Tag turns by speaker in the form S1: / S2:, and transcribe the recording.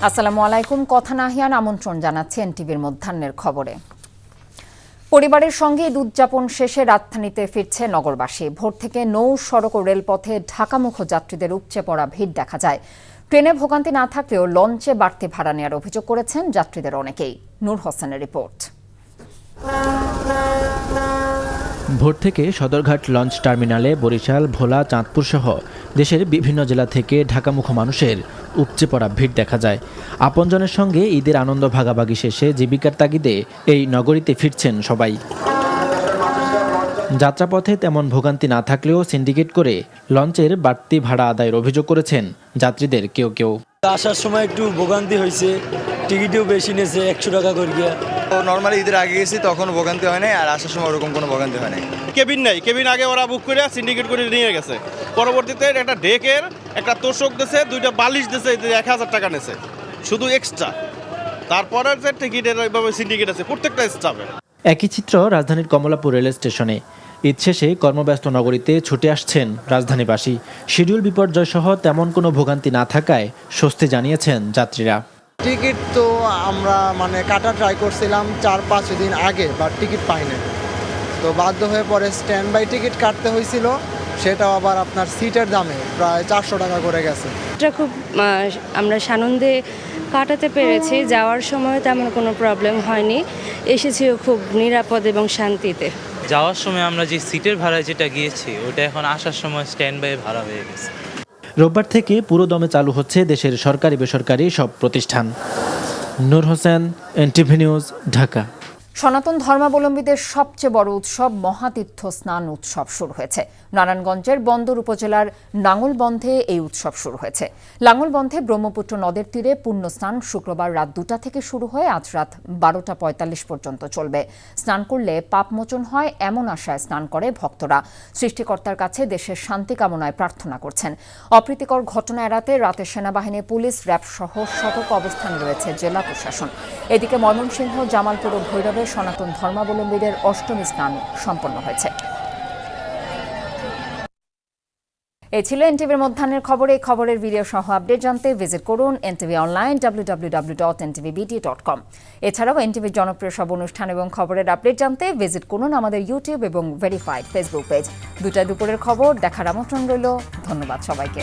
S1: আসসালামু আলাইকুম। কথা নাহিয়ান আমন্ত্রণ জানাচ্ছি এনটিভির মধ্যাহ্নের খবরে। পরিবারের সঙ্গে ঈদ উদযাপন শেষে রাজধানীতে ফিরছে নগরবাসী। ভোর থেকে নৌ সড়ক ও রেলপথে ঢাকামুখ যাত্রীদের উপচে পড়া ভিড় দেখা যায়। ট্রেনে ভোগান্তি না থাকলেও লঞ্চে বাড়তি ভাড়া নেওয়ার অভিযোগ করেছেন যাত্রীদের অনেকেই। নূর হোসেনের রিপোর্ট।
S2: ভোর থেকে সদরঘাট লঞ্চ টার্মিনালে বরিশাল, ভোলা, চাঁদপুর সহ দেশের বিভিন্ন জেলা থেকে ঢাকামুখ মানুষের উপচে পড়া ভিড় দেখা যায়। আপনজনের সঙ্গে ঈদের আনন্দ ভাগাভাগি শেষে জীবিকার তাগিদে এই নগরীতে ফিরছেন সবাই। যাত্রাপথে তেমন ভোগান্তি না থাকলেও সিন্ডিকেট করে লঞ্চের বাড়তি ভাড়া আদায়ের অভিযোগ করেছেন যাত্রীদের কেউ কেউ।
S3: আসার সময় একটু ভোগান্তি হয়েছে, টিকিটও বেশি নিয়েছে, 100 টাকা করে গিয়া।
S4: তো নর্মালি ঈদের আগে গেছি তখন ভোগান্তি হয় নাই, আর আসার সময় ওরকম কোনো ভোগান্তি হয় নাই।
S5: কেবিন নাই, কেবিন আগে ওরা বুক করে সিন্ডিকেট করে নিয়ে গেছে। পরবর্তীতে একটা ডেকের একটা তোষক দিয়েছে, 2টা বালিশ দিয়েছে, 1000 টাকা নিয়েছে শুধু এক্সট্রা। তারপরে যে টিকিটের ওইভাবে সিন্ডিকেট আছে প্রত্যেকটা স্টাফে।
S2: একই চিত্র রাজধানীর কমলাপুর রেল স্টেশনে। ঈদ শেষে কর্মব্যস্ত নগরীতে ছুটে আসছেন রাজধানীবাসী। শিডিউল বিপর্যয় সহ তেমন কোনো ভোগান্তি না থাকায় স্বস্তি জানিয়েছেন যাত্রীরা।
S6: টিকিট তো আমরা কাটা ট্রাই করছিলাম 4-5 দিন আগে, বাট টিকিট পাইনি, তো বাধ্য হয়ে পরে স্ট্যান্ড বাই টিকিট কাটতে হয়েছিল। সেটাও আবার আপনার সিটের দামে প্রায় 400 টাকা করে গেছে।
S7: এটা খুব আমরা সানন্দে কাটাতে পেরেছি। যাওয়ার সময় তেমন কোনো প্রবলেম হয়নি, এসেছিও খুব নিরাপদ এবং শান্তিতে।
S8: যাওয়ার সময় আমরা যে সিটের ভাড়া যেটা গিয়েছি ওটা এখন আসার সময় স্ট্যান্ড বাই ভাড়া হয়ে গেছে।
S2: রোববার থেকে পুরো দমে চালু হচ্ছে দেশের সরকারি বেসরকারি সব প্রতিষ্ঠান। নূর হোসেন, এনটিভি নিউজ, ঢাকা।
S1: সনাতন ধর্মাবলম্বীদের সবচেয়ে বড় উৎসব মহাতীর্থ স্নান উৎসব শুরু হয়েছে। নারায়ণগঞ্জের বন্দর উপজেলার লাঙ্গলবন্ধে এই উৎসব শুরু হয়েছে। লাঙ্গলবন্ধে ব্রহ্মপুত্র নদের তীরে পুণ্য স্নান শুক্রবার রাত 2টা থেকে শুরু হয়ে আজ রাত 12টা 45 পর্যন্ত চলবে। স্নান করলে পাপমোচন হয় এমন আশায় স্নান করে ভক্তরা। সৃষ্টিকর্তার কাছে দেশের শান্তি কামনায় প্রার্থনা করছেন। অপ্রীতিকর ঘটনা এড়াতে রাতে সেনাবাহিনী, পুলিশ, র্যাব সহ সতর্ক অবস্থানে রয়েছে জেলা প্রশাসন। এদিকে ময়মনসিংহ, জামালপুর ও ভৈরবে সনাতন ধর্মাবলম্বীদের অষ্টমী স্নান সম্পন্ন হয়েছে। এই ছিল এনটিভির মধ্যাহ্নের খবর। এই খবরের ভিডিও সহ আপডেট জানতে ভিজিট করুন এনটিভি অনলাইন www.ntvbd.com। এছাড়াও এনটিভির জনপ্রিয় সব অনুষ্ঠান এবং খবরের আপডেট জানতে ভিজিট করুন আমাদের ইউটিউব এবং ভেরিফাইড ফেসবুক পেজ। 2টায় দুপুরের খবর দেখার আমন্ত্রণ রইল। ধন্যবাদ সবাইকে।